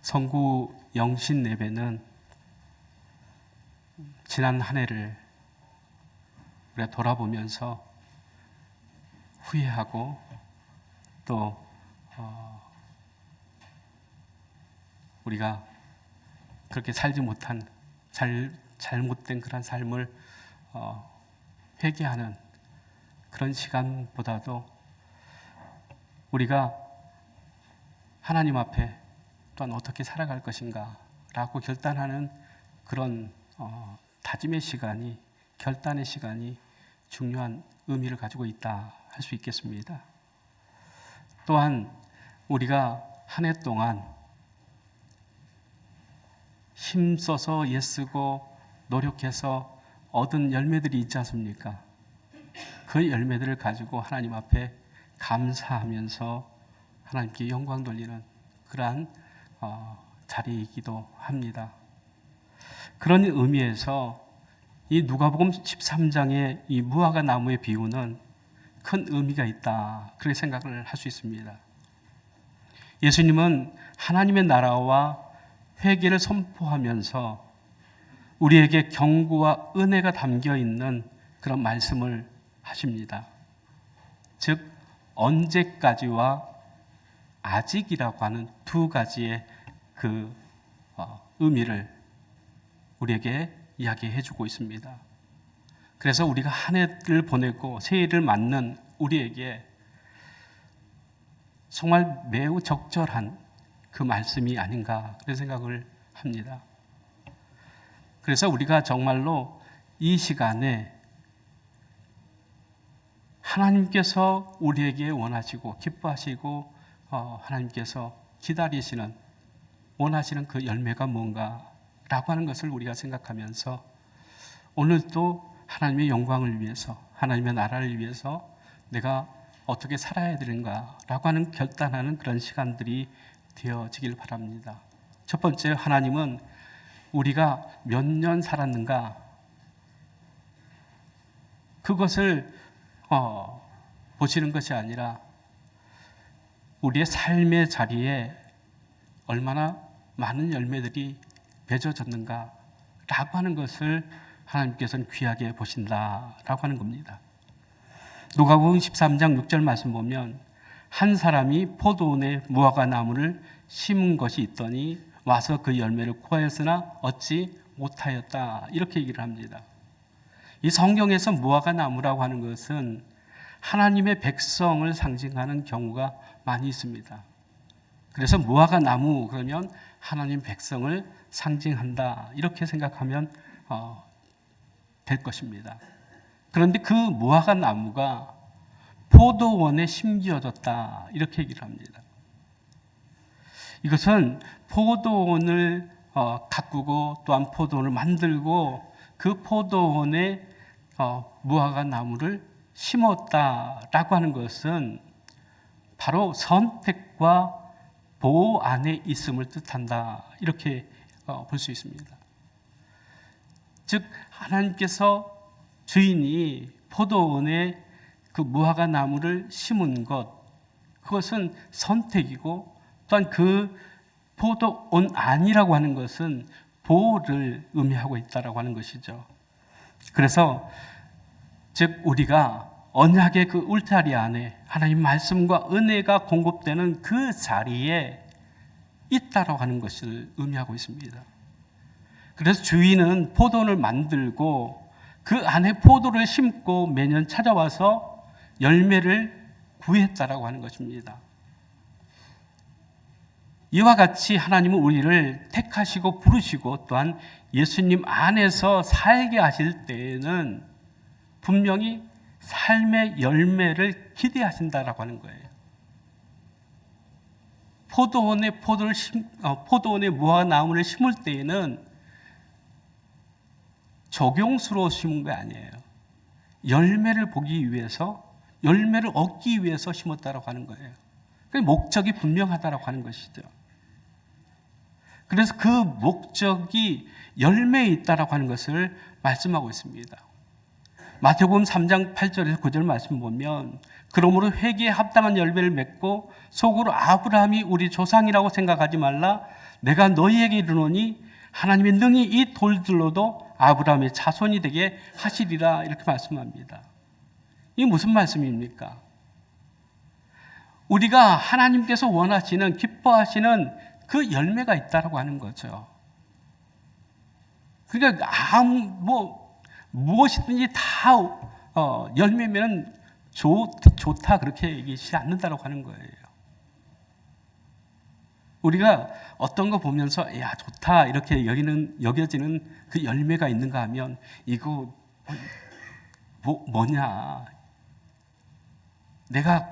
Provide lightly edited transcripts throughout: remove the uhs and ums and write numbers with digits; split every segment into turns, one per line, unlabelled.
성구 영신 예배는 지난 한 해를 우리가 돌아보면서 후회하고 또 우리가 그렇게 살지 못한 잘못된 그런 삶을 회개하는 그런 시간보다도 우리가 하나님 앞에 또한 어떻게 살아갈 것인가 라고 결단하는 그런 다짐의 시간이, 결단의 시간이 중요한 의미를 가지고 있다 할 수 있겠습니다. 또한 우리가 한 해 동안 힘써서 애쓰고 노력해서 얻은 열매들이 있지 않습니까? 그 열매들을 가지고 하나님 앞에 감사하면서 하나님께 영광 돌리는 그러한 자리이기도 합니다. 그런 의미에서 이 누가복음 13장의 이 무화과 나무의 비유는 큰 의미가 있다, 그렇게 생각을 할 수 있습니다. 예수님은 하나님의 나라와 회개를 선포하면서 우리에게 경고와 은혜가 담겨 있는 그런 말씀을 하십니다. 즉 언제까지와 아직이라고 하는 두 가지의 그 의미를 우리에게 이야기해 주고 있습니다. 그래서 우리가 한 해를 보내고 새해를 맞는 우리에게 정말 매우 적절한 그 말씀이 아닌가 그런 생각을 합니다. 그래서 우리가 정말로 이 시간에 하나님께서 우리에게 원하시고 기뻐하시고 하나님께서 기다리시는, 원하시는 그 열매가 뭔가라고 하는 것을 우리가 생각하면서 오늘도 하나님의 영광을 위해서, 하나님의 나라를 위해서 내가 어떻게 살아야 되는가라고 하는 결단하는 그런 시간들이 되어지길 바랍니다. 첫 번째, 하나님은 우리가 몇 년 살았는가 그것을 보시는 것이 아니라 우리의 삶의 자리에 얼마나 많은 열매들이 맺어졌는가 라고 하는 것을 하나님께서는 귀하게 보신다라고 하는 겁니다. 누가복음 13장 6절 말씀 보면 한 사람이 포도원에 무화과 나무를 심은 것이 있더니 와서 그 열매를 구하였으나 얻지 못하였다, 이렇게 얘기를 합니다. 이 성경에서 무화과 나무라고 하는 것은 하나님의 백성을 상징하는 경우가 많이 있습니다. 그래서 무화과 나무 그러면 하나님 백성을 상징한다, 이렇게 생각하면 될 것입니다. 그런데 그 무화과 나무가 포도원에 심겨졌다, 이렇게 얘기를 합니다. 이것은 포도원을 가꾸고 또한 포도원을 만들고 그 포도원에 무화과 나무를 심었다라고 하는 것은 바로 선택과 보호 안에 있음을 뜻한다, 이렇게 볼 수 있습니다. 즉 하나님께서 주인이 포도원에 그 무화과 나무를 심은 것, 그것은 선택이고 또한 그 포도원 안이라고 하는 것은 보호를 의미하고 있다라고 하는 것이죠. 그래서 즉 우리가 언약의 그 울타리 안에 하나님 말씀과 은혜가 공급되는 그 자리에 있다라고 하는 것을 의미하고 있습니다. 그래서 주인은 포도원을 만들고 그 안에 포도를 심고 매년 찾아와서 열매를 구했다라고 하는 것입니다. 이와 같이 하나님은 우리를 택하시고 부르시고 또한 예수님 안에서 살게 하실 때에는 분명히 삶의 열매를 기대하신다라고 하는 거예요. 포도원에 무화과 나무를 심을 때에는 적용수로 심은 게 아니에요. 열매를 보기 위해서, 열매를 얻기 위해서 심었다라고 하는 거예요. 그 목적이 분명하다라고 하는 것이죠. 그래서 그 목적이 열매에 있다라고 하는 것을 말씀하고 있습니다. 마태복음 3장 8절에서 9절 말씀 보면 그러므로 회개에 합당한 열매를 맺고 속으로 아브라함이 우리 조상이라고 생각하지 말라. 내가 너희에게 이르노니 하나님의 능히 이 돌들로도 아브라함의 자손이 되게 하시리라 이렇게 말씀합니다. 이게 무슨 말씀입니까? 우리가 하나님께서 원하시는 기뻐하시는 그 열매가 있다라고 하는 거죠. 그러니까 무엇이든지 다 열매면 좋다 그렇게 얘기하지 않는다라고 하는 거예요. 우리가 어떤 거 보면서 야 좋다 이렇게 여겨지는 그 열매가 있는가 하면 이거 뭐냐 내가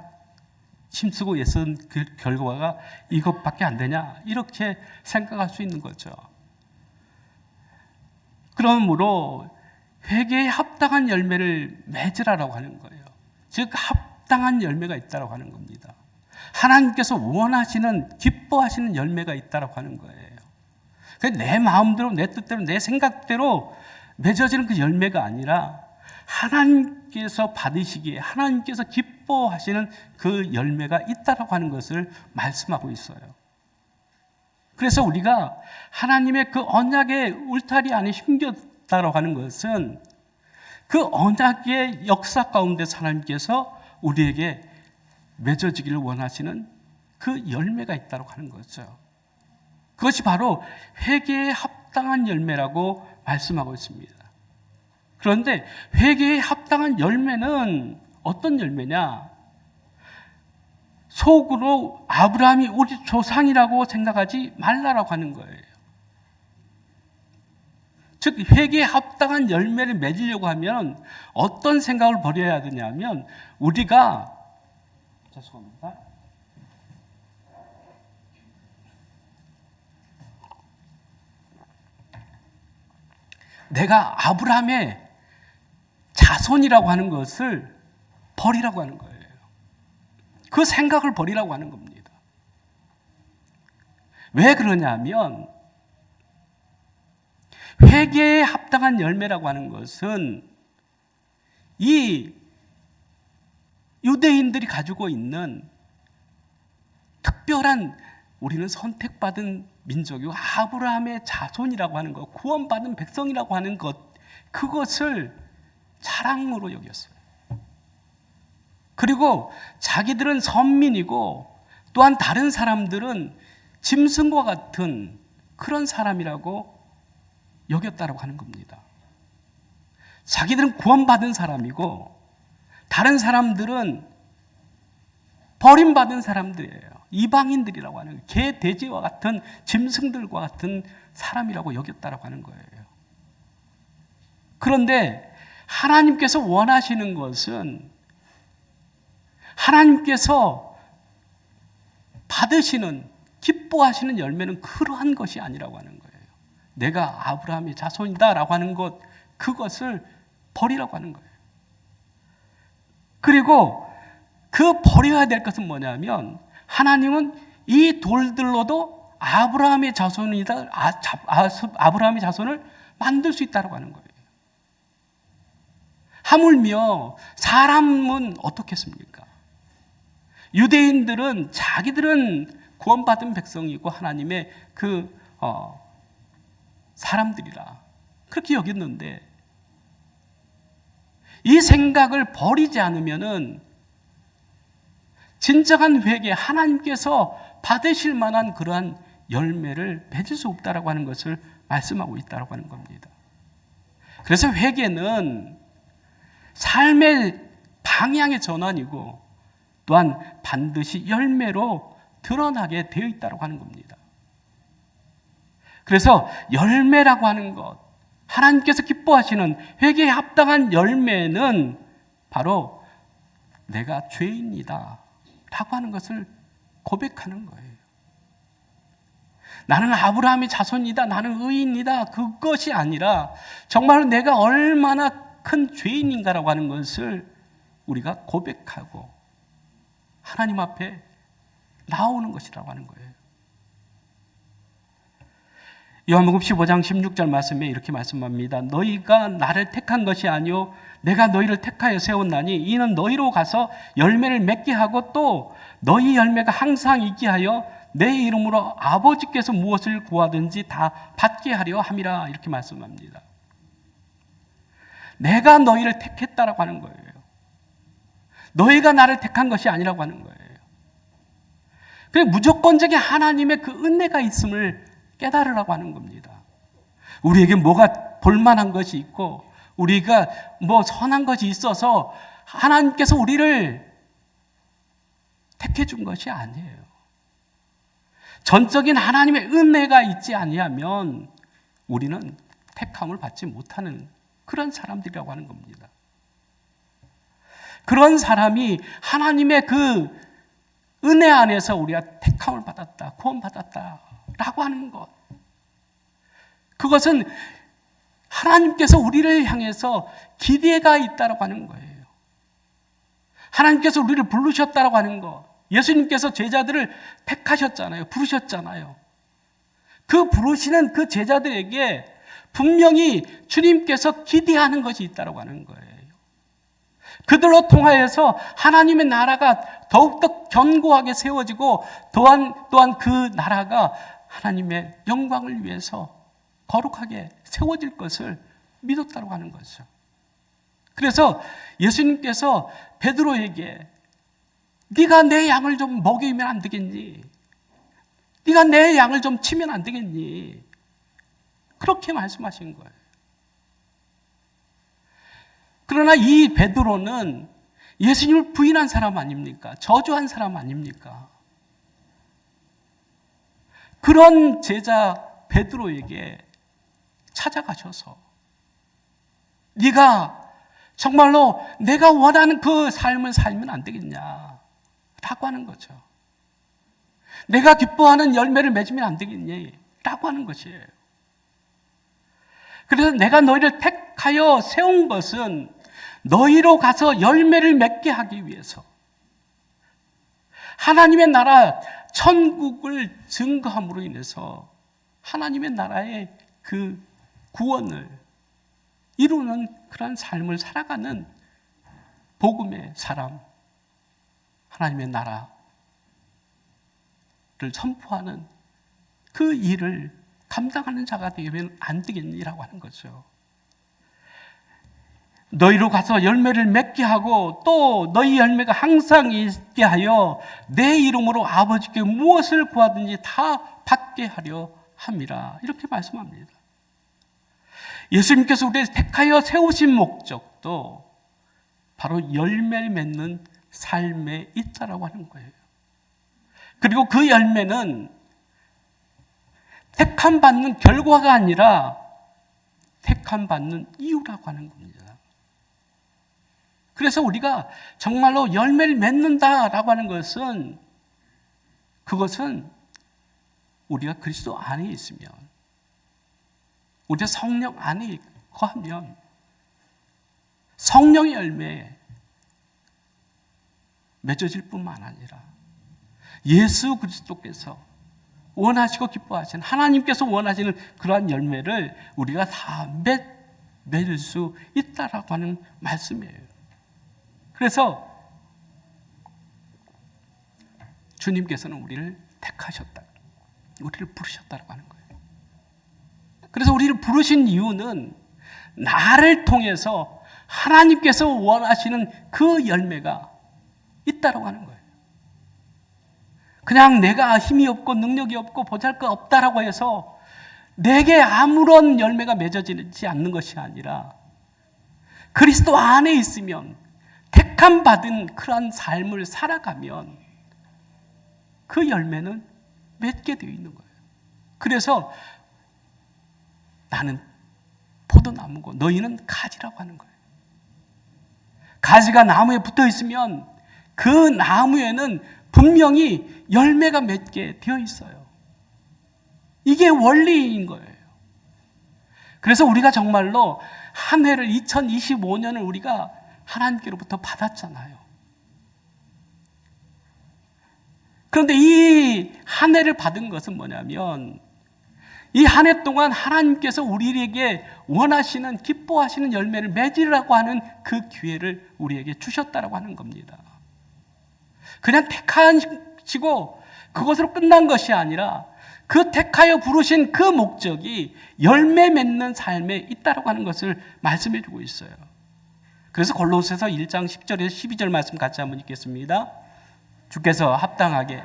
힘쓰고 애쓴 그 결과가 이것밖에 안 되냐 이렇게 생각할 수 있는 거죠. 그러므로 회개에 합당한 열매를 맺으라고 하는 거예요. 즉 합당한 열매가 있다고 하는 겁니다. 하나님께서 원하시는 기뻐하시는 열매가 있다고 하는 거예요. 내 마음대로 내 뜻대로 내 생각대로 맺어지는 그 열매가 아니라 하나님께서 받으시기에 하나님께서 기뻐하시는 그 열매가 있다고 하는 것을 말씀하고 있어요. 그래서 우리가 하나님의 그 언약의 울타리 안에 심겼다고 하는 것은 그 언약의 역사 가운데 하나님께서 우리에게 맺어지기를 원하시는 그 열매가 있다고 하는 거죠. 그것이 바로 회개에 합당한 열매라고 말씀하고 있습니다. 그런데 회개에 합당한 열매는 어떤 열매냐? 속으로 아브라함이 우리 조상이라고 생각하지 말라라고 하는 거예요. 즉 회개에 합당한 열매를 맺으려고 하면 어떤 생각을 버려야 되냐면 우리가 죄송합니다. 내가 아브라함의 자손이라고 하는 것을 버리라고 하는 거예요. 그 생각을 버리라고 하는 겁니다. 왜 그러냐면 회개에 합당한 열매라고 하는 것은 이 유대인들이 가지고 있는 특별한 우리는 선택받은 민족이고 아브라함의 자손이라고 하는 것, 구원받은 백성이라고 하는 것, 그것을 자랑으로 여겼어요. 그리고 자기들은 선민이고 또한 다른 사람들은 짐승과 같은 그런 사람이라고 여겼다고 하는 겁니다. 자기들은 구원받은 사람이고 다른 사람들은 버림받은 사람들이에요. 이방인들이라고 하는 거예요. 개, 돼지와 같은 짐승들과 같은 사람이라고 여겼다고 하는 거예요. 그런데 하나님께서 원하시는 것은 하나님께서 받으시는 기뻐하시는 열매는 그러한 것이 아니라고 하는 거예요. 내가 아브라함의 자손이다라고 하는 것, 그것을 버리라고 하는 거예요. 그리고 그 버려야 될 것은 뭐냐면 하나님은 이 돌들로도 아브라함의 자손이다, 아브라함의 자손을 만들 수 있다고 하는 거예요. 하물며 사람은 어떻겠습니까? 유대인들은 자기들은 구원받은 백성이고 하나님의 그 사람들이라 그렇게 여겼는데 이 생각을 버리지 않으면은 진정한 회개, 하나님께서 받으실 만한 그러한 열매를 맺을 수 없다라고 하는 것을 말씀하고 있다라고 하는 겁니다. 그래서 회개는 삶의 방향의 전환이고 또한 반드시 열매로 드러나게 되어 있다고 하는 겁니다. 그래서 열매라고 하는 것, 하나님께서 기뻐하시는 회개에 합당한 열매는 바로 내가 죄인이다 라고 하는 것을 고백하는 거예요. 나는 아브라함의 자손이다, 나는 의인이다, 그것이 아니라 정말 내가 얼마나 큰 죄인인가라고 하는 것을 우리가 고백하고 하나님 앞에 나오는 것이라고 하는 거예요. 요한복음 15장 16절 말씀에 이렇게 말씀합니다. 너희가 나를 택한 것이 아니요 내가 너희를 택하여 세웠나니 이는 너희로 가서 열매를 맺게 하고 또 너희 열매가 항상 있게 하여 내 이름으로 아버지께서 무엇을 구하든지 다 받게 하려 함이라 이렇게 말씀합니다. 내가 너희를 택했다라고 하는 거예요. 너희가 나를 택한 것이 아니라고 하는 거예요. 그래 무조건적인 하나님의 그 은혜가 있음을 깨달으라고 하는 겁니다. 우리에게 뭐가 볼만한 것이 있고 우리가 뭐 선한 것이 있어서 하나님께서 우리를 택해 준 것이 아니에요. 전적인 하나님의 은혜가 있지 아니하면 우리는 택함을 받지 못하는 그런 사람들이라고 하는 겁니다. 그런 사람이 하나님의 그 은혜 안에서 우리가 택함을 받았다, 구원받았다라고 하는 것. 그것은 하나님께서 우리를 향해서 기대가 있다라고 하는 거예요. 하나님께서 우리를 부르셨다라고 하는 것. 예수님께서 제자들을 택하셨잖아요. 부르셨잖아요. 그 부르시는 그 제자들에게 분명히 주님께서 기대하는 것이 있다라고 하는 거예요. 그들로 통하여서 하나님의 나라가 더욱더 견고하게 세워지고 또한 그 나라가 하나님의 영광을 위해서 거룩하게 세워질 것을 믿었다고 하는 거죠. 그래서 예수님께서 베드로에게 네가 내 양을 좀 먹이면 안 되겠니? 네가 내 양을 좀 치면 안 되겠니? 그렇게 말씀하신 거예요. 그러나 이 베드로는 예수님을 부인한 사람 아닙니까? 저주한 사람 아닙니까? 그런 제자 베드로에게 찾아가셔서 네가 정말로 내가 원하는 그 삶을 살면 안 되겠냐? 라고 하는 거죠. 내가 기뻐하는 열매를 맺으면 안 되겠니? 라고 하는 것이에요. 그래서 내가 너희를 택하여 세운 것은 너희로 가서 열매를 맺게 하기 위해서 하나님의 나라 천국을 증거함으로 인해서 하나님의 나라의 그 구원을 이루는 그런 삶을 살아가는 복음의 사람, 하나님의 나라를 선포하는 그 일을 감당하는 자가 되면 안 되겠니라고 하는 거죠. 너희로 가서 열매를 맺게 하고 또 너희 열매가 항상 있게 하여 내 이름으로 아버지께 무엇을 구하든지 다 받게 하려 함이라 이렇게 말씀합니다. 예수님께서 우리를 택하여 세우신 목적도 바로 열매를 맺는 삶에 있다라고 하는 거예요. 그리고 그 열매는 택함 받는 결과가 아니라 택함 받는 이유라고 하는 겁니다. 그래서 우리가 정말로 열매를 맺는다라고 하는 것은 그것은 우리가 그리스도 안에 있으면 우리가 성령 안에 거하면 성령의 열매에 맺어질 뿐만 아니라 예수 그리스도께서 원하시고 기뻐하시는 하나님께서 원하시는 그러한 열매를 우리가 다 맺을 수 있다라고 하는 말씀이에요. 그래서 주님께서는 우리를 택하셨다. 우리를 부르셨다라고 하는 거예요. 그래서 우리를 부르신 이유는 나를 통해서 하나님께서 원하시는 그 열매가 있다라고 하는 거예요. 그냥 내가 힘이 없고 능력이 없고 보잘것 없다라고 해서 내게 아무런 열매가 맺어지지 않는 것이 아니라 그리스도 안에 있으면 택함 받은 그런 삶을 살아가면 그 열매는 맺게 되어 있는 거예요. 그래서 나는 포도나무고 너희는 가지라고 하는 거예요. 가지가 나무에 붙어 있으면 그 나무에는 분명히 열매가 맺게 되어 있어요. 이게 원리인 거예요. 그래서 우리가 정말로 한 해를 2025년을 우리가 하나님께로부터 받았잖아요. 그런데 이 한 해를 받은 것은 뭐냐면 이 한 해 동안 하나님께서 우리에게 원하시는 기뻐하시는 열매를 맺으라고 하는 그 기회를 우리에게 주셨다라고 하는 겁니다. 그냥 택하시고 그것으로 끝난 것이 아니라 그 택하여 부르신 그 목적이 열매 맺는 삶에 있다라고 하는 것을 말씀해 주고 있어요. 그래서 골로새서 1장 10절에서 12절 말씀 같이 한번 읽겠습니다. 주께서 합당하게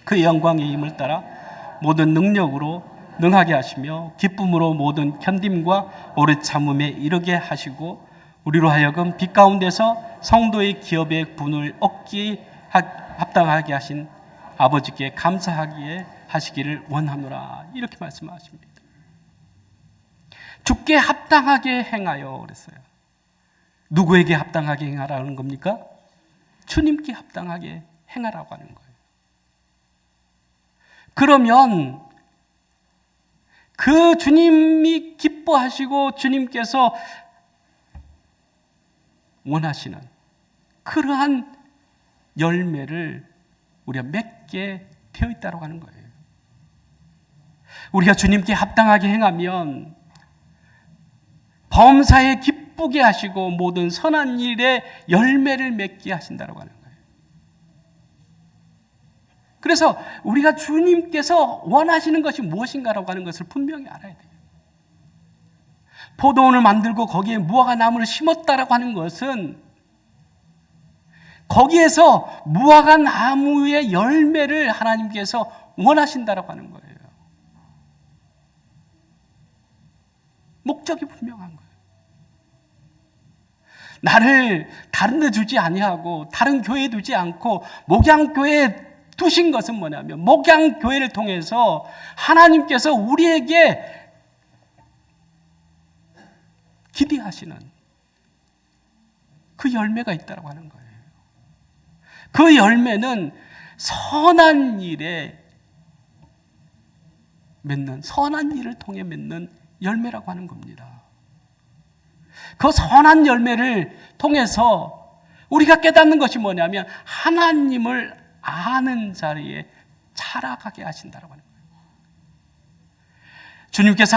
그 영광의 힘을 따라 모든 능력으로 능하게 하시며 기쁨으로 모든 견딤과 오래 참음에 이르게 하시고 우리로 하여금 빛 가운데서 성도의 기업의 분을 얻기 합당하게 하신 아버지께 감사하기에 하시기를 원하노라. 이렇게 말씀하십니다. 주께 합당하게 행하여 그랬어요. 누구에게 합당하게 행하라는 겁니까? 주님께 합당하게 행하라고 하는 거예요. 그러면 그 주님이 기뻐하시고 주님께서 원하시는 그러한 열매를 우리가 맺게 되어 있다고 하는 거예요. 우리가 주님께 합당하게 행하면 범사에 기쁘게 하시고 모든 선한 일에 열매를 맺게 하신다고 하는 거예요. 그래서 우리가 주님께서 원하시는 것이 무엇인가라고 하는 것을 분명히 알아야 돼요. 포도원을 만들고 거기에 무화과 나무를 심었다라고 하는 것은 거기에서 무화과 나무의 열매를 하나님께서 원하신다라고 하는 거예요. 목적이 분명한 거예요. 나를 다른 데 두지 아니하고 다른 교회에 두지 않고 목양교회에 두신 것은 뭐냐면 목양교회를 통해서 하나님께서 우리에게 기대하시는 그 열매가 있다고 하는 거예요. 그 열매는 선한 일에 맺는, 선한 일을 통해 맺는 열매라고 하는 겁니다. 그 선한 열매를 통해서 우리가 깨닫는 것이 뭐냐면 하나님을 아는 자리에 자라가게 하신다고 하는 거예요. 주님께서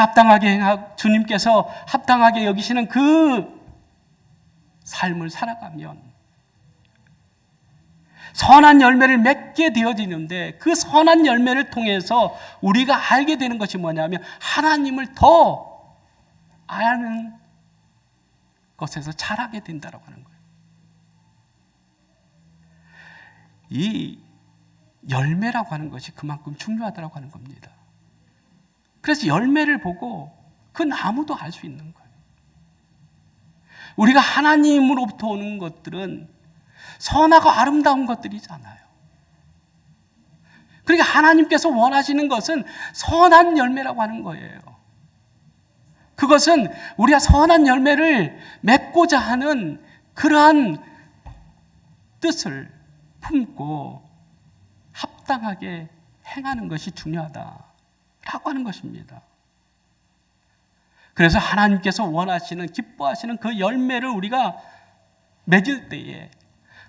합당하게 여기시는 그 삶을 살아가면 선한 열매를 맺게 되어지는데 그 선한 열매를 통해서 우리가 알게 되는 것이 뭐냐면 하나님을 더 아는 것에서 자라게 된다고 하는 거예요. 이 열매라고 하는 것이 그만큼 중요하다고 하는 겁니다. 그래서 열매를 보고 그 나무도 알 수 있는 거예요. 우리가 하나님으로부터 오는 것들은 선하고 아름다운 것들이잖아요. 그러니까 하나님께서 원하시는 것은 선한 열매라고 하는 거예요. 그것은 우리가 선한 열매를 맺고자 하는 그러한 뜻을 품고 합당하게 행하는 것이 중요하다라고 하는 것입니다. 그래서 하나님께서 원하시는, 기뻐하시는 그 열매를 우리가 맺을 때에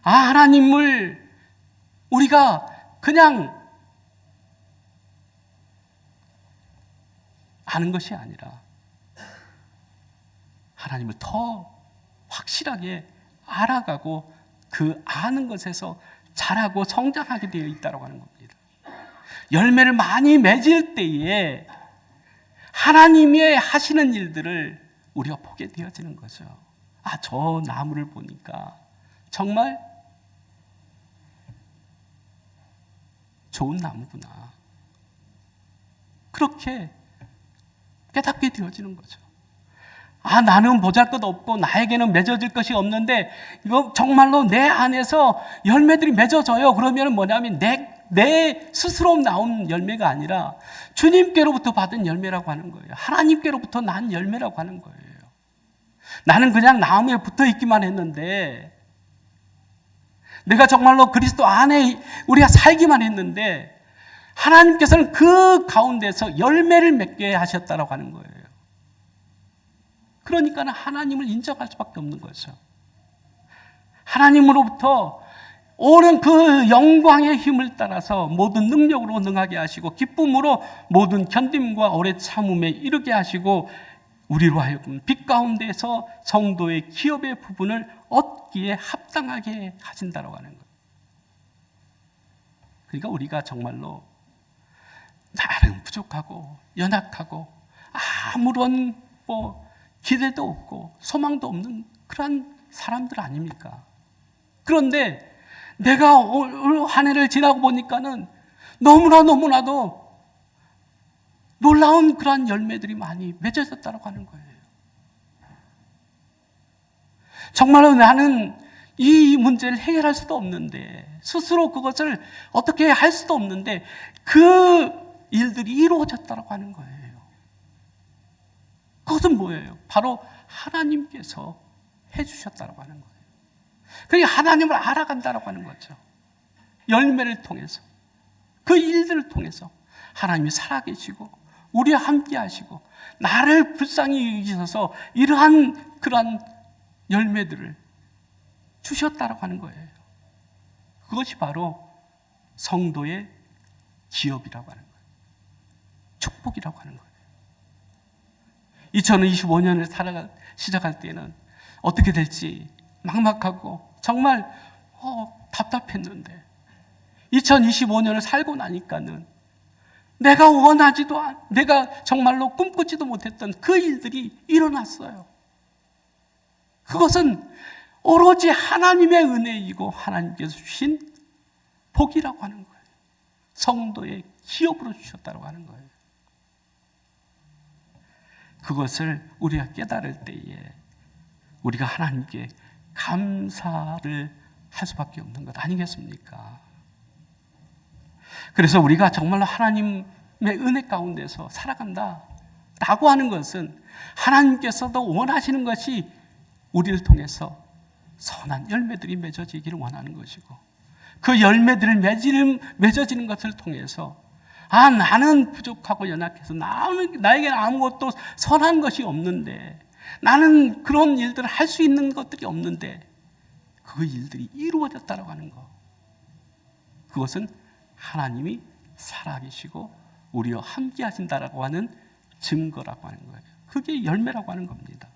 하나님을 우리가 그냥 아는 것이 아니라 하나님을 더 확실하게 알아가고 그 아는 것에서 자라고 성장하게 되어 있다고 하는 겁니다. 열매를 많이 맺을 때에 하나님의 하시는 일들을 우리가 보게 되어지는 거죠. 저 나무를 보니까 정말 좋은 나무구나. 그렇게 깨닫게 되어지는 거죠. 나는 보잘것없고 나에게는 맺어질 것이 없는데 이거 정말로 내 안에서 열매들이 맺어져요. 그러면 뭐냐면 내 스스로 나온 열매가 아니라 주님께로부터 받은 열매라고 하는 거예요. 하나님께로부터 난 열매라고 하는 거예요. 나는 그냥 나무에 붙어 있기만 했는데 내가 정말로 그리스도 안에 우리가 살기만 했는데 하나님께서는 그 가운데서 열매를 맺게 하셨다라고 하는 거예요. 그러니까 하나님을 인정할 수밖에 없는 거죠. 하나님으로부터 오는 그 영광의 힘을 따라서 모든 능력으로 능하게 하시고 기쁨으로 모든 견딤과 오래 참음에 이르게 하시고 우리로 하여금 빛 가운데서 성도의 기업의 부분을 얻기에 합당하게 하신다고 하는 거예요. 그러니까 우리가 정말로 나름 부족하고 연약하고 아무런 기대도 없고 소망도 없는 그런 사람들 아닙니까? 그런데 내가 올 한 해를 지나고 보니까는 너무나도 놀라운 그러한 열매들이 많이 맺어졌다고 하는 거예요. 정말로 나는 이 문제를 해결할 수도 없는데, 스스로 그것을 어떻게 할 수도 없는데 그 일들이 이루어졌다고 하는 거예요. 그것은 뭐예요? 바로 하나님께서 해주셨다고 하는 거예요. 그러니까 하나님을 알아간다고 하는 거죠. 열매를 통해서, 그 일들을 통해서 하나님이 살아계시고 우리와 함께 하시고 나를 불쌍히 여기셔서 이러한 그러한 열매들을 주셨다고 하는 거예요. 그것이 바로 성도의 기업이라고 하는 거예요. 축복이라고 하는 거예요. 2025년을 시작할 때는 어떻게 될지 막막하고 정말 답답했는데 2025년을 살고 나니까는 내가 내가 정말로 꿈꾸지도 못했던 그 일들이 일어났어요. 그것은 오로지 하나님의 은혜이고 하나님께서 주신 복이라고 하는 거예요. 성도의 기업으로 주셨다고 하는 거예요. 그것을 우리가 깨달을 때에 우리가 하나님께 감사를 할 수밖에 없는 것 아니겠습니까? 그래서 우리가 정말로 하나님의 은혜 가운데서 살아간다라고 하는 것은 하나님께서도 원하시는 것이 우리를 통해서 선한 열매들이 맺어지기를 원하는 것이고, 그 열매들을 맺어지는 것을 통해서 나는 부족하고 연약해서 나에게는 아무것도 선한 것이 없는데, 나는 그런 일들을 할 수 있는 것들이 없는데 그 일들이 이루어졌다고 하는 것, 그것은 하나님이 살아계시고 우리와 함께 하신다라고 하는 증거라고 하는 거예요. 그게 열매라고 하는 겁니다.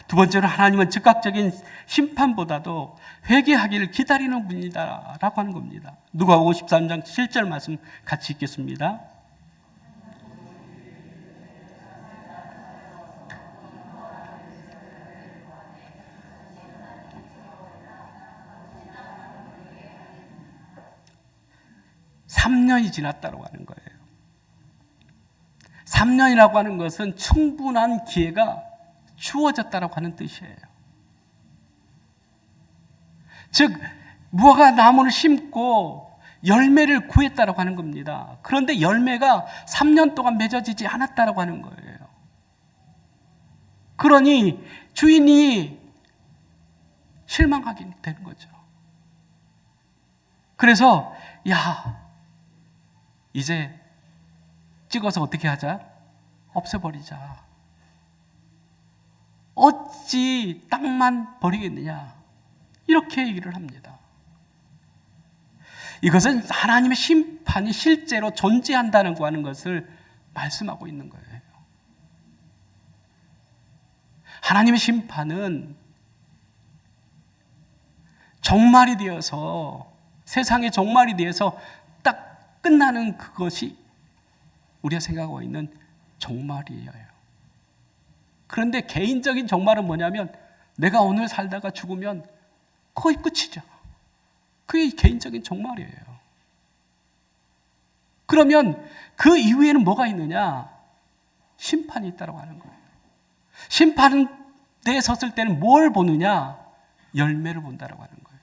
두 번째로, 하나님은 즉각적인 심판보다도 회개하기를 기다리는 분이다라고 하는 겁니다. 누가복음 13장 7절 말씀 같이 읽겠습니다. (3년이) 지났다고 하는 거예요. 3년이라고 하는 것은 충분한 기회가 주어졌다고 하는 뜻이에요. 즉 무화과 나무를 심고 열매를 구했다고 하는 겁니다. 그런데 열매가 3년 동안 맺어지지 않았다고 하는 거예요. 그러니 주인이 실망하게 되는 거죠. 그래서 이제 찍어서 어떻게 하자? 없애버리자. 어찌 땅만 버리겠느냐? 이렇게 얘기를 합니다. 이것은 하나님의 심판이 실제로 존재한다는 하는 것을 말씀하고 있는 거예요. 하나님의 심판은 종말이 되어서, 세상의 종말이 되어서 딱 끝나는 그것이 우리가 생각하고 있는 종말이에요. 그런데 개인적인 종말은 뭐냐면, 내가 오늘 살다가 죽으면 거의 끝이죠. 그게 개인적인 종말이에요. 그러면 그 이후에는 뭐가 있느냐? 심판이 있다고 하는 거예요. 심판대에 섰을 때는 뭘 보느냐? 열매를 본다고 하는 거예요.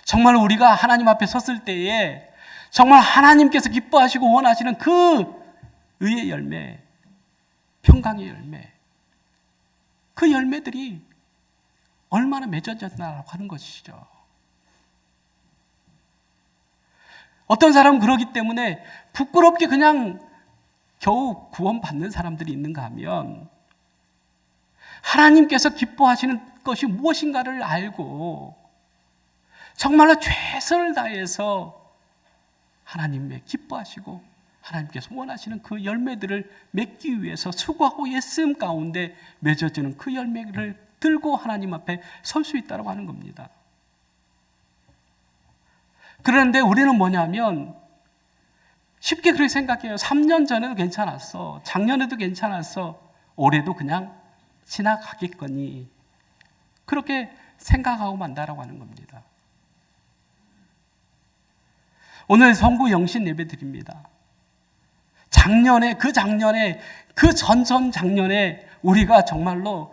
정말 우리가 하나님 앞에 섰을 때에 정말 하나님께서 기뻐하시고 원하시는 그 의의 열매, 평강의 열매, 그 열매들이 얼마나 맺어졌나라고 하는 것이죠. 어떤 사람은 그러기 때문에 부끄럽게 그냥 겨우 구원받는 사람들이 있는가 하면, 하나님께서 기뻐하시는 것이 무엇인가를 알고 정말로 최선을 다해서 하나님의 기뻐하시고 하나님께서 원하시는 그 열매들을 맺기 위해서 수고하고 애씀 가운데 맺어지는 그 열매를 들고 하나님 앞에 설 수 있다고 하는 겁니다. 그런데 우리는 뭐냐면 쉽게 그렇게 생각해요. 3년 전에도 괜찮았어. 작년에도 괜찮았어. 올해도 그냥 지나가겠거니. 그렇게 생각하고 만다라고 하는 겁니다. 오늘 성구 영신 예배 드립니다. 작년에, 그 전전작년에 우리가 정말로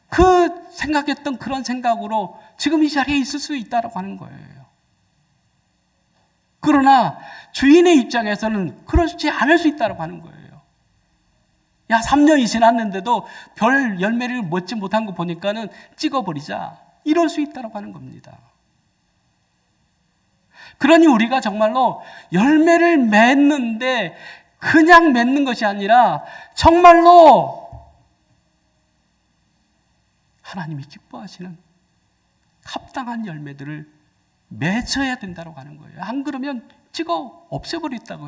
그 생각했던 그런 생각으로 지금 이 자리에 있을 수 있다고 하는 거예요. 그러나 주인의 입장에서는 그렇지 않을 수 있다고 하는 거예요. 야, 3년이 지났는데도 별 열매를 맺지 못한 거 보니까는 찍어버리자. 이럴 수 있다고 하는 겁니다. 그러니 우리가 정말로 열매를 맺는데 그냥 맺는 것이 아니라 정말로 하나님이 기뻐하시는 합당한 열매들을 맺어야 된다고 하는 거예요. 안 그러면 찍어 없애버리겠다고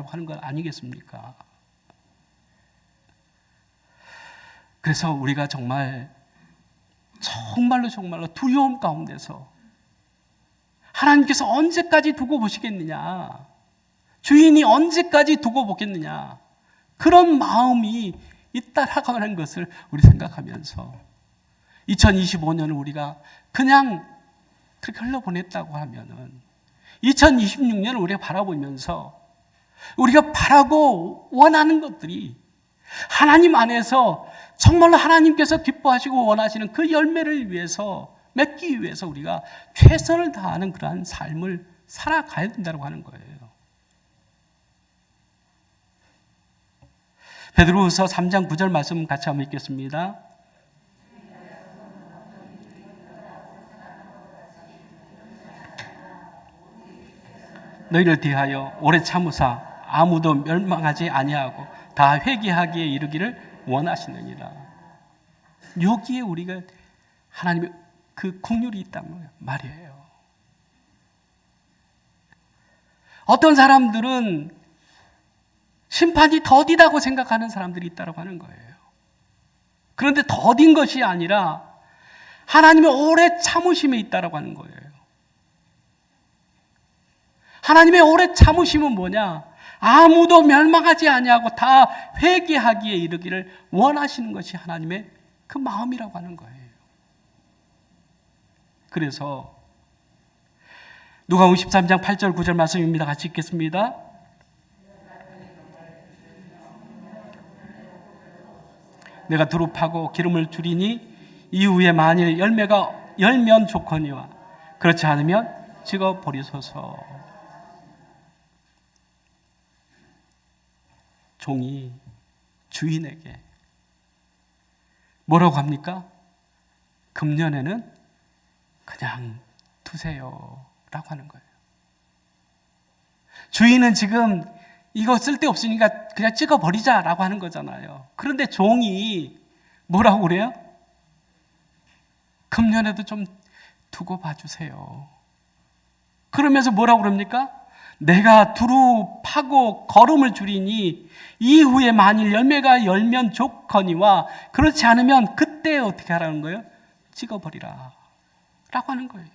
하는 건 아니겠습니까? 그래서 우리가 정말로 두려움 가운데서 하나님께서 언제까지 두고 보시겠느냐, 주인이 언제까지 두고 보겠느냐, 그런 마음이 있다라고 하는 것을 우리 생각하면서 2025년을 우리가 그냥 그렇게 흘러보냈다고 하면은 2026년을 우리가 바라보면서 우리가 바라고 원하는 것들이 하나님 안에서 정말로 하나님께서 기뻐하시고 원하시는 그 열매를 위해서 맺기 위해서 우리가 최선을 다하는 그러한 삶을 살아가야 된다고 하는 거예요. 베드로후서 3장 9절 말씀 같이 한번 읽겠습니다. 너희를 대하여 오래 참으사 아무도 멸망하지 아니하고 다 회개하기에 이르기를 원하시느니라. 여기에 우리가 하나님의 그 긍휼이 있단 말이에요. 어떤 사람들은 심판이 더디다고 생각하는 사람들이 있다고 하는 거예요. 그런데 더딘 것이 아니라 하나님의 오래 참으심에 있다고 하는 거예요. 하나님의 오래 참으심은 뭐냐? 아무도 멸망하지 아니하고 다 회개하기에 이르기를 원하시는 것이 하나님의 그 마음이라고 하는 거예요. 그래서 누가복음 13장 8절 9절 말씀입니다. 같이 읽겠습니다. 내가 두루 파고 기름을 줄이니 이후에 만일 열매가 열면 좋거니와 그렇지 않으면 찍어 버리소서. 종이 주인에게 뭐라고 합니까? 금년에는 그냥 두세요 라고 하는 거예요. 주인은 지금 이거 쓸데없으니까 그냥 찍어버리자 라고 하는 거잖아요. 그런데 종이 뭐라고 그래요? 금년에도 좀 두고 봐주세요. 그러면서 뭐라고 그럽니까? 내가 두루 파고 거름을 줄이니 이후에 만일 열매가 열면 좋거니와 그렇지 않으면 그때 어떻게 하라는 거예요? 찍어버리라 라고 하는 거예요.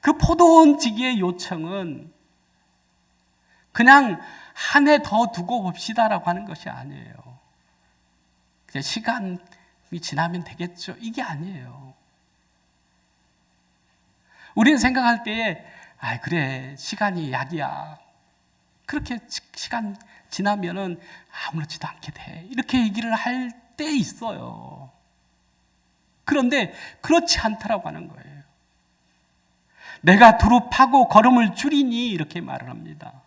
그 포도원지기의 요청은 그냥 한 해 더 두고 봅시다라고 하는 것이 아니에요. 그냥 시간이 지나면 되겠죠. 이게 아니에요. 우리는 생각할 때에 그래 시간이 약이야. 그렇게 시간 지나면은 아무렇지도 않게 돼. 이렇게 얘기를 할 때 있어요. 그런데 그렇지 않다라고 하는 거예요. 내가 두루 파고 거름을 줄이니 이렇게 말을 합니다.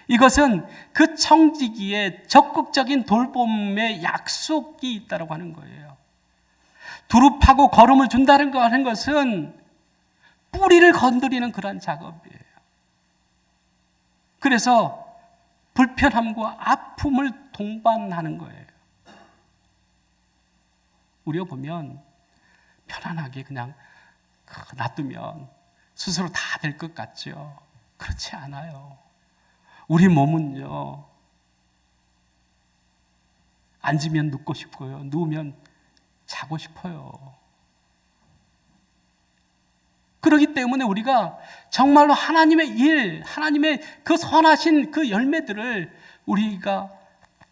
이것은 그 청지기에 적극적인 돌봄의 약속이 있다고 하는 거예요. 두루 파고 거름을 준다는 거 하는 것은 뿌리를 건드리는 그런 작업이에요. 그래서 불편함과 아픔을 동반하는 거예요. 우리가 보면 편안하게 그냥 놔두면 스스로 다 될 것 같죠. 그렇지 않아요. 우리 몸은요, 앉으면 눕고 싶고요, 누우면 자고 싶어요. 그렇기 때문에 우리가 정말로 하나님의 일, 하나님의 그 선하신 그 열매들을 우리가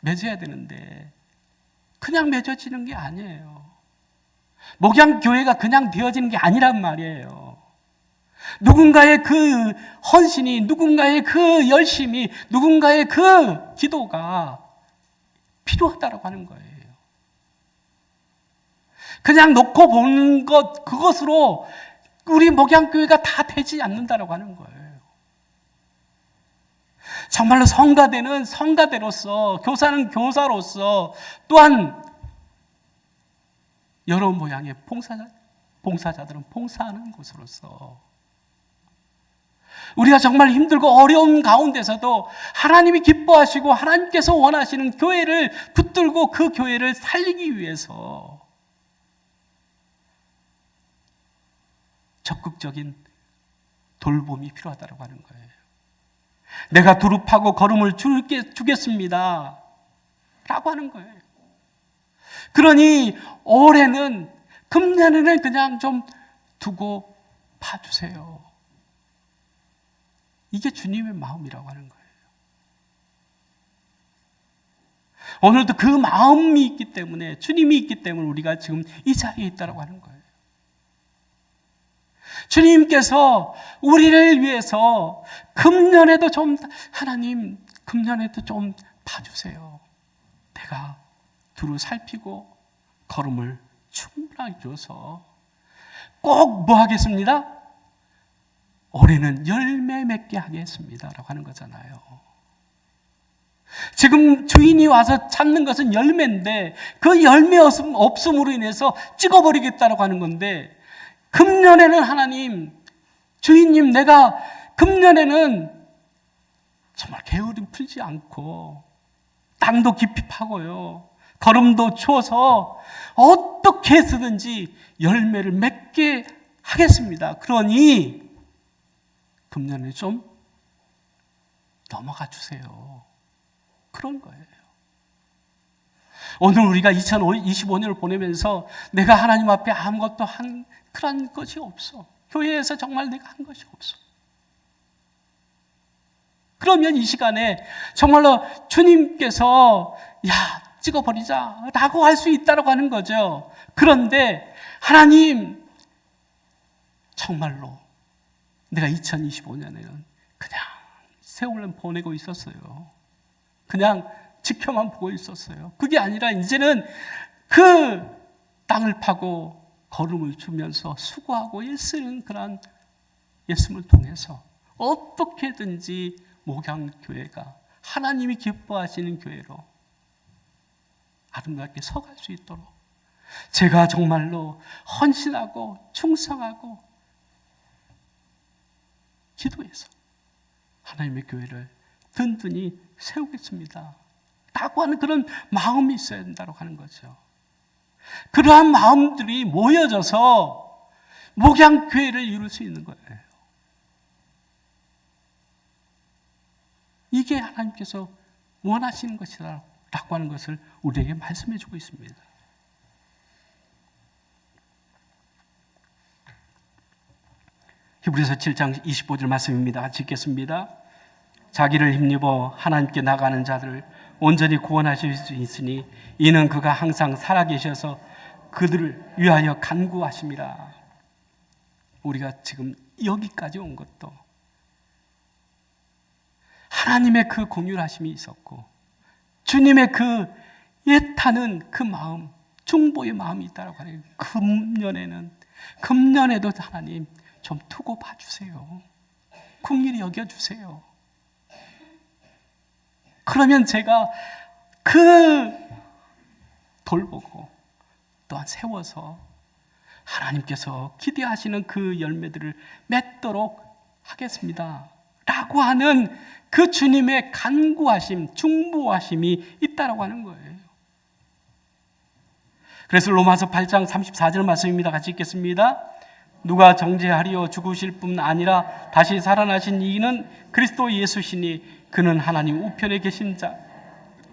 맺어야 되는데 그냥 맺어지는 게 아니에요. 목양교회가 그냥 되어지는 게 아니란 말이에요. 누군가의 그 헌신이, 누군가의 그 열심이, 누군가의 그 기도가 필요하다고 하는 거예요. 그냥 놓고 보는 것, 그것으로 우리 목양교회가 다 되지 않는다고 하는 거예요. 정말로 성가대는 성가대로서, 교사는 교사로서, 또한 여러 모양의 봉사자들은 봉사하는 곳으로서 우리가 정말 힘들고 어려운 가운데서도 하나님이 기뻐하시고 하나님께서 원하시는 교회를 붙들고 그 교회를 살리기 위해서 적극적인 돌봄이 필요하다고 하는 거예요. 내가 두릅하고 거름을 주겠습니다 라고 하는 거예요. 그러니 올해는, 금년에는 그냥 좀 두고 봐주세요. 이게 주님의 마음이라고 하는 거예요. 오늘도 그 마음이 있기 때문에, 주님이 있기 때문에 우리가 지금 이 자리에 있다고 하는 거예요. 주님께서 우리를 위해서 금년에도 좀, 하나님 금년에도 좀 봐주세요. 내가 두루 살피고 걸음을 충분하게 줘서 꼭 뭐 하겠습니다? 올해는 열매 맺게 하겠습니다 라고 하는 거잖아요. 지금 주인이 와서 찾는 것은 열매인데 그 열매 없음으로 인해서 찍어버리겠다라고 하는 건데, 금년에는 하나님, 주인님, 내가 금년에는 정말 게으름 풀지 않고 땅도 깊이 파고요, 걸음도 추어서 어떻게 해서든지 열매를 맺게 하겠습니다. 그러니 금년에 좀 넘어가 주세요. 그런 거예요. 오늘 우리가 2025년을 보내면서 내가 하나님 앞에 아무것도 한 그런 것이 없어. 교회에서 정말 내가 한 것이 없어. 그러면 이 시간에 정말로 주님께서 야, 찍어버리자 라고 할 수 있다고 하는 거죠. 그런데 하나님, 정말로 내가 2025년에는 그냥 세월을 보내고 있었어요. 그냥 지켜만 보고 있었어요. 그게 아니라 이제는 그 땅을 파고 걸음을 주면서 수고하고 일쓰는 그런 예수님을 통해서 어떻게든지 목양교회가 하나님이 기뻐하시는 교회로 아름답게 서갈 수 있도록 제가 정말로 헌신하고 충성하고 기도해서 하나님의 교회를 든든히 세우겠습니다 라고 하는 그런 마음이 있어야 된다고 하는 거죠. 그러한 마음들이 모여져서 목양교회를 이룰 수 있는 거예요. 이게 하나님께서 원하시는 것이라고 하는 것을 우리에게 말씀해 주고 있습니다. 히브리서 7장 25절 말씀입니다. 같이 읽겠습니다. 자기를 힘입어 하나님께 나가는 자들을 온전히 구원하실 수 있으니 이는 그가 항상 살아계셔서 그들을 위하여 간구하심이라. 우리가 지금 여기까지 온 것도 하나님의 그 공율하심이 있었고 주님의 그 애타는 그 마음, 중보의 마음이 있다고 하는, 금년에도 하나님 좀 두고 봐주세요. 긍휼히 여겨주세요. 그러면 제가 그 돌보고 또한 세워서 하나님께서 기대하시는 그 열매들을 맺도록 하겠습니다 라고 하는 그 주님의 간구하심, 중보하심이 있다라고 하는 거예요. 그래서 로마서 8장 34절 말씀입니다. 같이 읽겠습니다. 누가 정죄하리요? 죽으실 뿐 아니라 다시 살아나신 이는 그리스도 예수시니 그는 하나님 우편에 계신 자,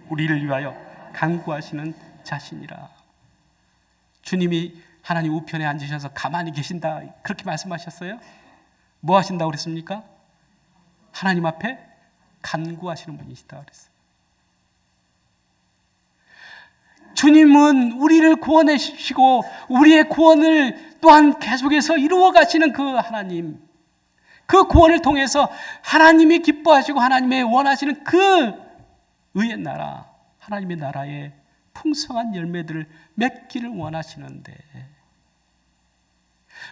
우리를 위하여 간구하시는 자신이라. 주님이 하나님 우편에 앉으셔서 가만히 계신다 그렇게 말씀하셨어요? 뭐 하신다고 그랬습니까? 하나님 앞에 간구하시는 분이시다 그랬어요. 주님은 우리를 구원해 주시고 우리의 구원을 또한 계속해서 이루어 가시는 그 하나님, 그 구원을 통해서 하나님이 기뻐하시고 하나님의 원하시는 그 의의 나라, 하나님의 나라의 풍성한 열매들을 맺기를 원하시는데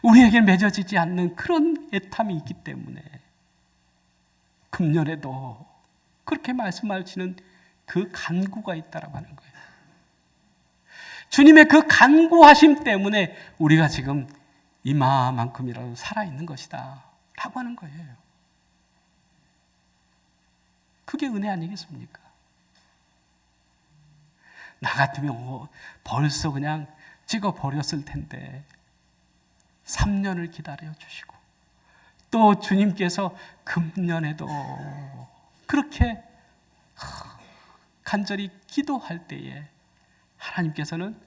우리에게 맺어지지 않는 그런 애탐이 있기 때문에 금년에도 그렇게 말씀하시는 그 간구가 있다라고 하는 거예요. 주님의 그 간구하심 때문에 우리가 지금 이마만큼이라도 살아있는 것이다 라고 하는 거예요. 그게 은혜 아니겠습니까? 나 같으면 벌써 그냥 찍어버렸을 텐데 3년을 기다려 주시고 또 주님께서 금년에도 그렇게 간절히 기도할 때에 하나님께서는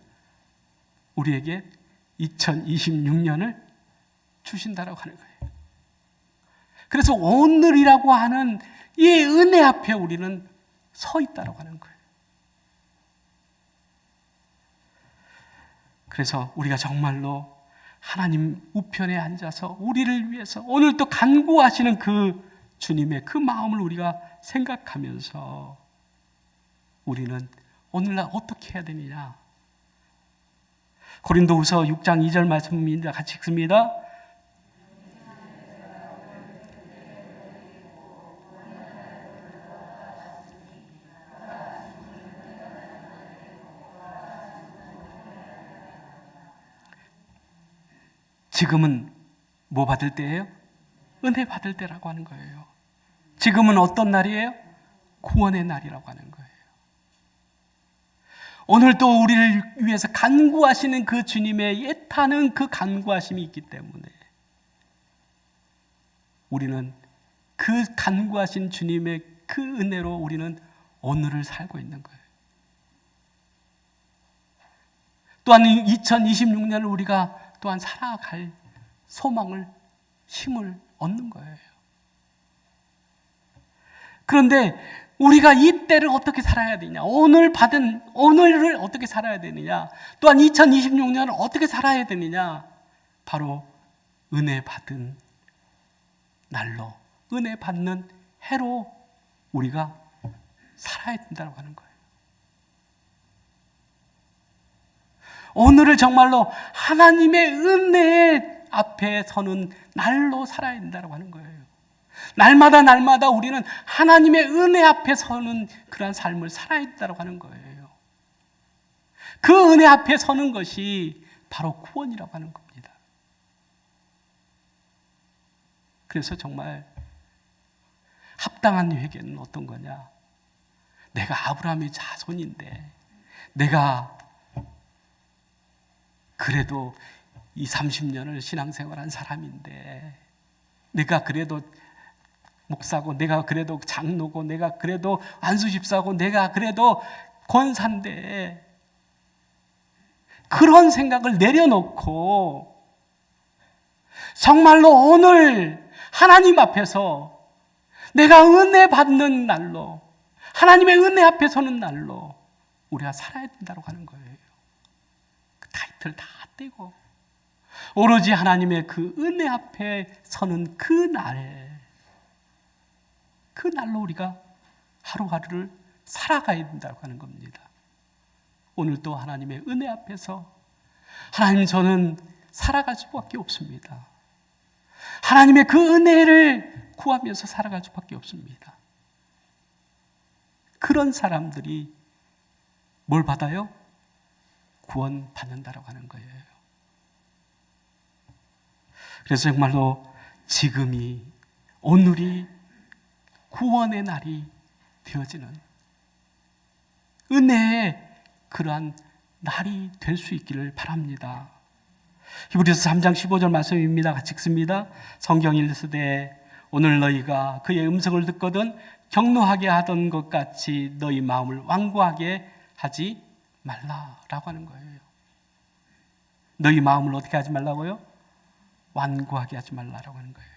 우리에게 2026년을 주신다라고 하는 거예요. 그래서 오늘이라고 하는 이 은혜 앞에 우리는 서 있다라고 하는 거예요. 그래서 우리가 정말로 하나님 우편에 앉아서 우리를 위해서 오늘 또 간구하시는 그 주님의 그 마음을 우리가 생각하면서 우리는 오늘날 어떻게 해야 되느냐. 고린도후서 6장 2절 말씀입니다. 같이 읽습니다. 지금은 뭐 받을 때예요? 은혜 받을 때라고 하는 거예요. 지금은 어떤 날이에요? 구원의 날이라고 하는 거예요. 오늘 또 우리를 위해서 간구하시는 그 주님의 애타는 그 간구하심이 있기 때문에 우리는 그 간구하신 주님의 그 은혜로 우리는 오늘을 살고 있는 거예요. 또한 2026년을 우리가 또한 살아갈 소망을, 힘을 얻는 거예요. 그런데 우리가 이 때를 어떻게 살아야 되냐, 오늘을 어떻게 살아야 되느냐, 또한 2026년을 어떻게 살아야 되느냐, 바로 은혜 받은 날로, 은혜 받는 해로 우리가 살아야 된다고 하는 거예요. 오늘을 정말로 하나님의 은혜 앞에 서는 날로 살아야 된다고 하는 거예요. 날마다 우리는 하나님의 은혜 앞에 서는 그러한 삶을 살아야 된다고 하는 거예요. 그 은혜 앞에 서는 것이 바로 구원이라고 하는 겁니다. 그래서 정말 합당한 회개는 어떤 거냐? 내가 아브라함의 자손인데, 내가 그래도 20-30년을 신앙생활한 사람인데, 내가 그래도 목사고, 내가 그래도 장로고, 내가 그래도 안수집사고, 내가 그래도 권사인데, 그런 생각을 내려놓고 정말로 오늘 하나님 앞에서 내가 은혜 받는 날로, 하나님의 은혜 앞에 서는 날로 우리가 살아야 된다고 하는 거예요. 그 타이틀 다 떼고 오로지 하나님의 그 은혜 앞에 서는 그 날로 우리가 하루하루를 살아가야 된다고 하는 겁니다. 오늘도 하나님의 은혜 앞에서 하나님, 저는 살아갈 수밖에 없습니다. 하나님의 그 은혜를 구하면서 살아갈 수밖에 없습니다. 그런 사람들이 뭘 받아요? 구원 받는다라고 하는 거예요. 그래서 정말로 지금이, 오늘이 구원의 날이 되어지는 은혜의 그러한 날이 될 수 있기를 바랍니다. 히브리서 3장 15절 말씀입니다. 같이 읽습니다. 성경이 이르시되 오늘 너희가 그의 음성을 듣거든 격노하게 하던 것 같이 너희 마음을 완고하게 하지 말라라고 하는 거예요. 너희 마음을 어떻게 하지 말라고요? 완고하게 하지 말라라고 하는 거예요.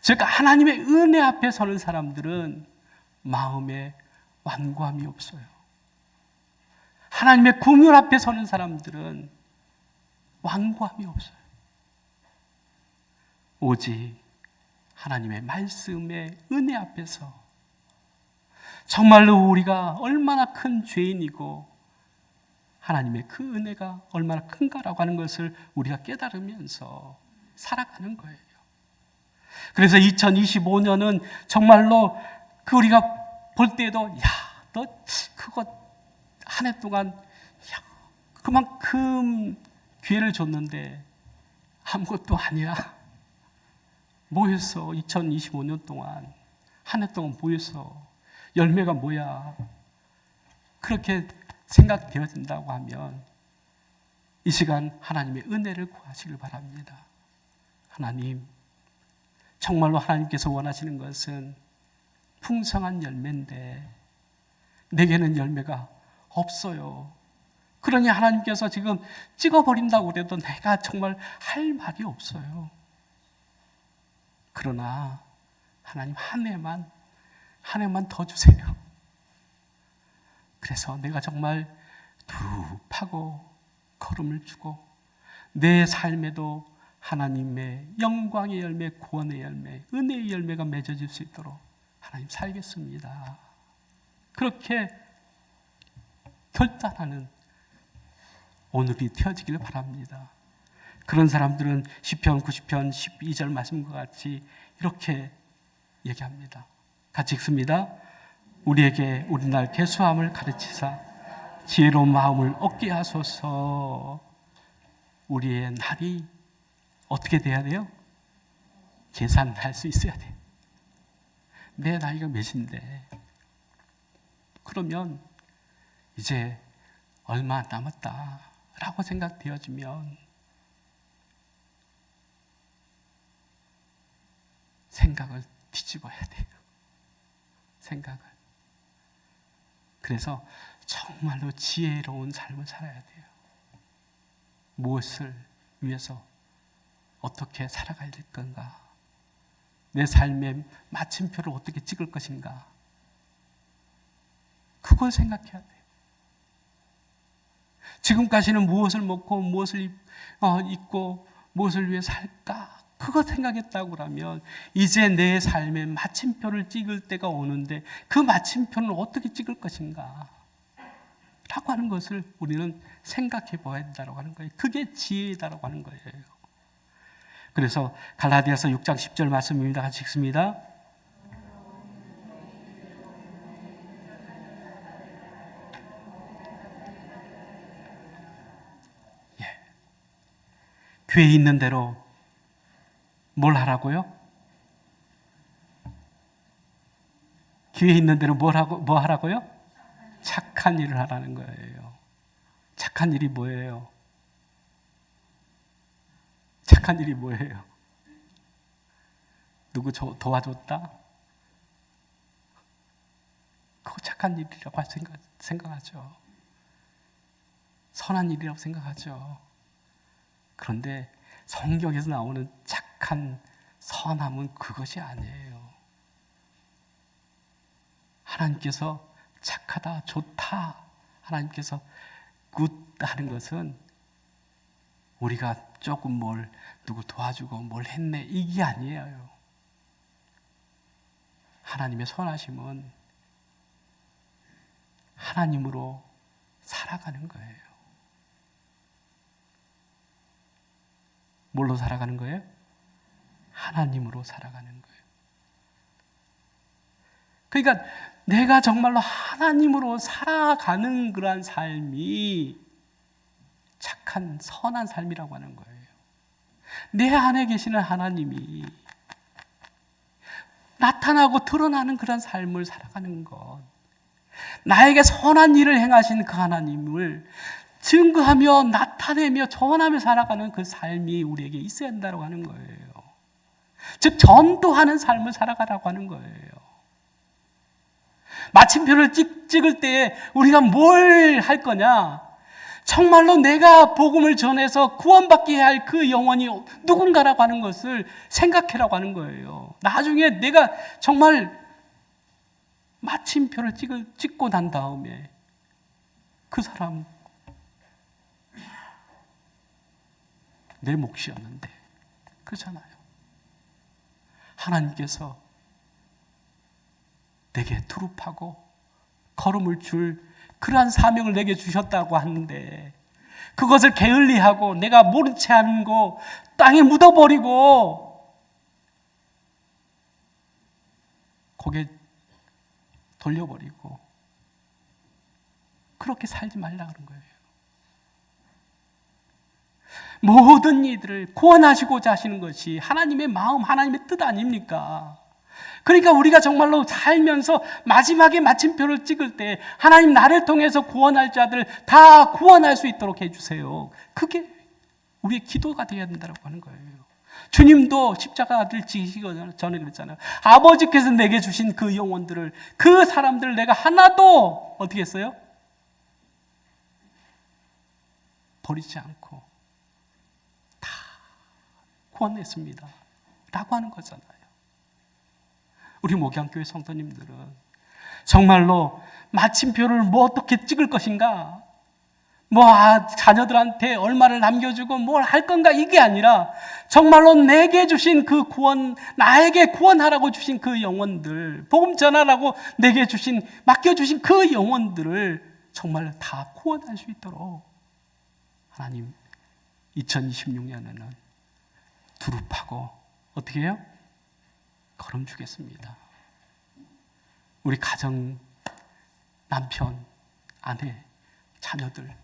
즉 하나님의 은혜 앞에 서는 사람들은 마음에 완고함이 없어요. 하나님의 국률 앞에 서는 사람들은 완고함이 없어요. 오직 하나님의 말씀의 은혜 앞에서 정말로 우리가 얼마나 큰 죄인이고 하나님의 그 은혜가 얼마나 큰가라고 하는 것을 우리가 깨달으면서 살아가는 거예요. 그래서 2025년은 정말로 그 우리가 볼 때에도 너 그거 한 해 동안 그만큼 기회를 줬는데 아무것도 아니야. 뭐 했어? 2025년 동안 한 해 동안 뭐 했어? 열매가 뭐야? 그렇게 생각되어진다고 하면 이 시간 하나님의 은혜를 구하시길 바랍니다. 하나님, 정말로 하나님께서 원하시는 것은 풍성한 열매인데 내게는 열매가 없어요. 그러니 하나님께서 지금 찍어버린다고 그래도 내가 정말 할 말이 없어요. 그러나 하나님 한 해만 더 주세요. 그래서 내가 정말 두 파고 걸음을 주고 내 삶에도 하나님의 영광의 열매, 구원의 열매, 은혜의 열매가 맺어질 수 있도록 하나님 살겠습니다. 그렇게 결단하는 오늘이 되어지기를 바랍니다. 그런 사람들은 시편 90편 12절 말씀과 같이 이렇게 얘기합니다. 같이 읽습니다. 우리에게 우리날 계수함을 가르치사 지혜로운 마음을 얻게 하소서. 우리의 날이 어떻게 돼야 돼요? 계산할 수 있어야 돼요. 내 나이가 몇인데 그러면 이제 얼마 안 남았다라고 생각되어지면 생각을 뒤집어야 돼요. 생각을. 그래서 정말로 지혜로운 삶을 살아야 돼요. 무엇을 위해서 어떻게 살아가야 될 건가? 내 삶의 마침표를 어떻게 찍을 것인가? 그걸 생각해야 돼요. 지금까지는 무엇을 먹고 무엇을 입고 무엇을 위해 살까? 그거 생각했다고 하면 이제 내 삶의 마침표를 찍을 때가 오는데 그 마침표는 어떻게 찍을 것인가? 라고 하는 것을 우리는 생각해 봐야 된다고 하는 거예요. 그게 지혜다라고 하는 거예요. 그래서 갈라디아서 6장 10절 말씀입니다. 같이 읽습니다. 교회에 있는 대로 뭘 하라고요? 교회에 있는 대로 뭐 하라고요? 착한 일을 하라는 거예요. 착한 일이 뭐예요? 착한 일이 뭐예요? 누구 도와줬다? 그거 착한 일이라고 생각하죠. 선한 일이라고 생각하죠. 그런데 성경에서 나오는 착한 선함은 그것이 아니에요. 하나님께서 착하다, 좋다, 하나님께서 굿 하는 것은 우리가 조금 누구 도와주고 뭘 했네 이게 아니에요. 하나님의 선하심은 하나님으로 살아가는 거예요. 뭘로 살아가는 거예요? 하나님으로 살아가는 거예요. 그러니까 내가 정말로 하나님으로 살아가는 그러한 삶이 착한 선한 삶이라고 하는 거예요. 내 안에 계시는 하나님이 나타나고 드러나는 그런 삶을 살아가는 것, 나에게 선한 일을 행하신 그 하나님을 증거하며 나타내며 전하며 살아가는 그 삶이 우리에게 있어야 한다고 하는 거예요. 즉 전도하는 삶을 살아가라고 하는 거예요. 마침표를 찍을 때에 우리가 뭘 할 거냐? 정말로 내가 복음을 전해서 구원받게 할 그 영혼이 누군가라고 하는 것을 생각해라고 하는 거예요. 나중에 내가 정말 마침표를 찍고 난 다음에 그 사람 내 몫이었는데, 그렇잖아요. 하나님께서 내게 두릅하고 걸음을 줄 그러한 사명을 내게 주셨다고 하는데, 그것을 게을리하고 내가 모른 채 하는 거 땅에 묻어버리고 고개 돌려버리고 그렇게 살지 말라 그런 거예요. 모든 이들을 구원하시고자 하시는 것이 하나님의 마음, 하나님의 뜻 아닙니까? 그러니까 우리가 정말로 살면서 마지막에 마침표를 찍을 때 하나님 나를 통해서 구원할 자들 다 구원할 수 있도록 해주세요. 그게 우리의 기도가 되어야 된다고 하는 거예요. 주님도 십자가를 지시기 전에 그랬잖아요. 아버지께서 내게 주신 그 영혼들을, 그 사람들을 내가 하나도 어떻게 했어요? 버리지 않고 다 구원했습니다 라고 하는 거잖아요. 우리 목양교회 성도님들은 정말로 마침표를 뭐 어떻게 찍을 것인가, 자녀들한테 얼마를 남겨주고 뭘 할 건가, 이게 아니라 정말로 내게 주신 그 구원, 나에게 구원하라고 주신 그 영혼들, 복음 전하라고 내게 맡겨주신 그 영혼들을 정말 다 구원할 수 있도록 하나님 2026년에는 두릅하고 어떻게 해요? 걸음 주겠습니다. 우리 가정, 남편, 아내, 자녀들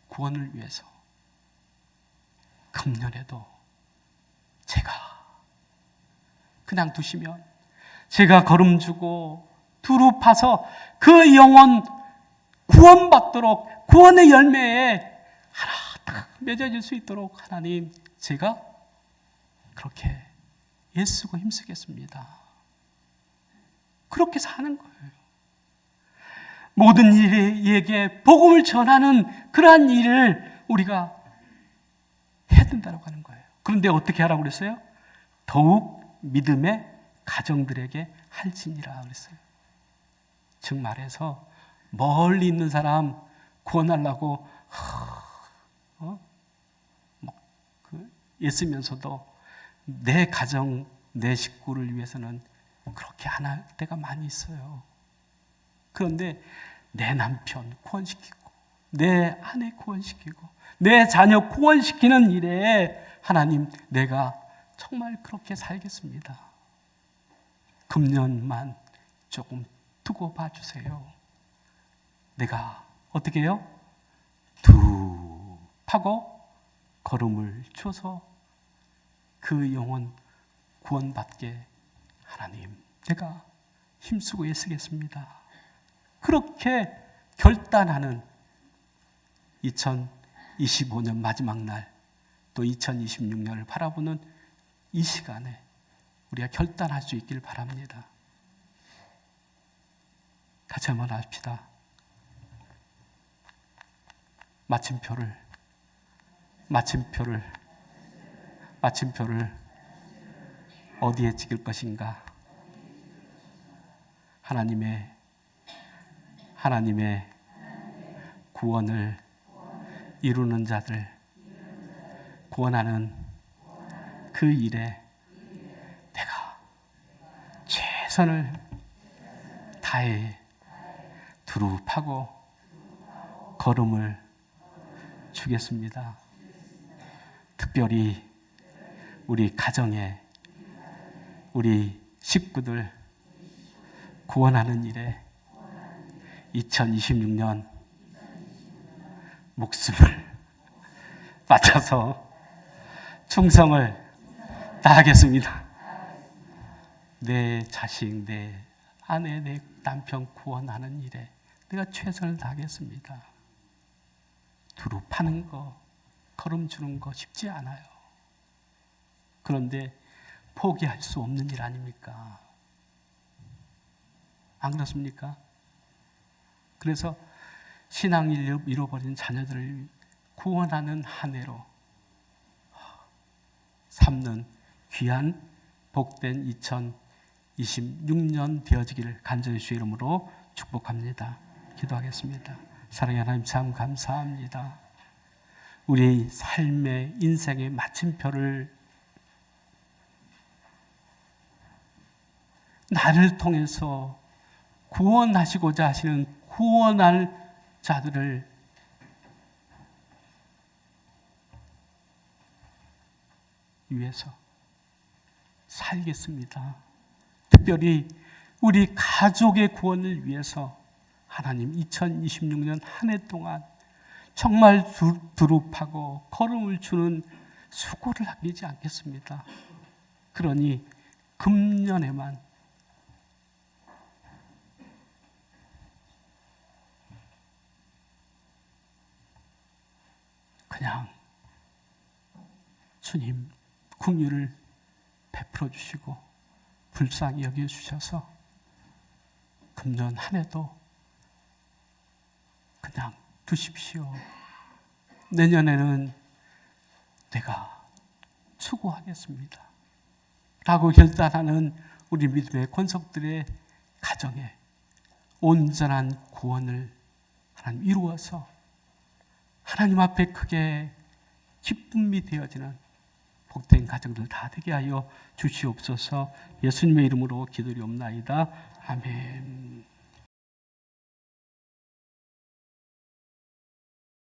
구원을 위해서 금년에도 제가 그냥 두시면 제가 걸음 주고 두릅파서 그 영혼 구원받도록, 구원의 열매에 하나 딱 맺어질 수 있도록 하나님, 제가 그렇게 애쓰고 힘쓰겠습니다. 그렇게 사는 거예요. 모든 이에게 복음을 전하는 그러한 일을 우리가 해야 된다고 하는 거예요. 그런데 어떻게 하라고 그랬어요? 더욱 믿음의 가정들에게 할지니라 그랬어요. 즉 말해서 멀리 있는 사람 구원하려고 애쓰면서도 내 가정, 내 식구를 위해서는 그렇게 안 할 때가 많이 있어요. 그런데 내 남편 구원시키고 내 아내 구원시키고 내 자녀 구원시키는 일에 하나님, 내가 정말 그렇게 살겠습니다. 금년만 조금 두고 봐주세요. 내가 어떻게 해요? 두릅하고 걸음을 줘서 그 영혼 구원받게 하나님, 내가 힘쓰고 애쓰겠습니다. 그렇게 결단하는 2025년 마지막 날, 또 2026년을 바라보는 이 시간에 우리가 결단할 수 있길 바랍니다. 같이 한번 합시다. 마침표를 어디에 찍을 것인가? 하나님의 구원을 이루는 자들, 구원하는 그 일에 내가 최선을 다해 두릅하고 걸음을 주겠습니다. 특별히 우리 가정에, 우리 식구들 구원하는 일에 2026년 목숨을 바쳐서 충성을 다하겠습니다. 내 자식, 내 아내, 내 남편 구원하는 일에 내가 최선을 다하겠습니다. 두루 파는 거, 걸음 주는 거 쉽지 않아요. 그런데 포기할 수 없는 일 아닙니까? 안 그렇습니까? 그래서 신앙을 잃어버린 자녀들을 구원하는 한 해로 삼는 귀한 복된 2026년 되어지기를 간절히 주의 이름으로 축복합니다. 기도하겠습니다. 사랑의 하나님 참 감사합니다. 우리 삶의 인생의 마침표를 나를 통해서 구원하시고자 하시는 구원할 자들을 위해서 살겠습니다. 특별히 우리 가족의 구원을 위해서 하나님 2026년 한 해 동안 정말 두릅하고 걸음을 주는 수고를 아끼지 않겠습니다. 그러니 금년에만 그냥 주님 긍휼을 베풀어 주시고 불쌍히 여겨 주셔서 금년 한 해도 그냥 두십시오. 내년에는 내가 수고하겠습니다. 라고 결단하는 우리 믿음의 권속들의 가정에 온전한 구원을 하나님 이루어서 하나님 앞에 크게 기쁨이 되어지는 복된 가정들 다 되게 하여 주시옵소서. 예수님의 이름으로 기도리옵나이다. 아멘.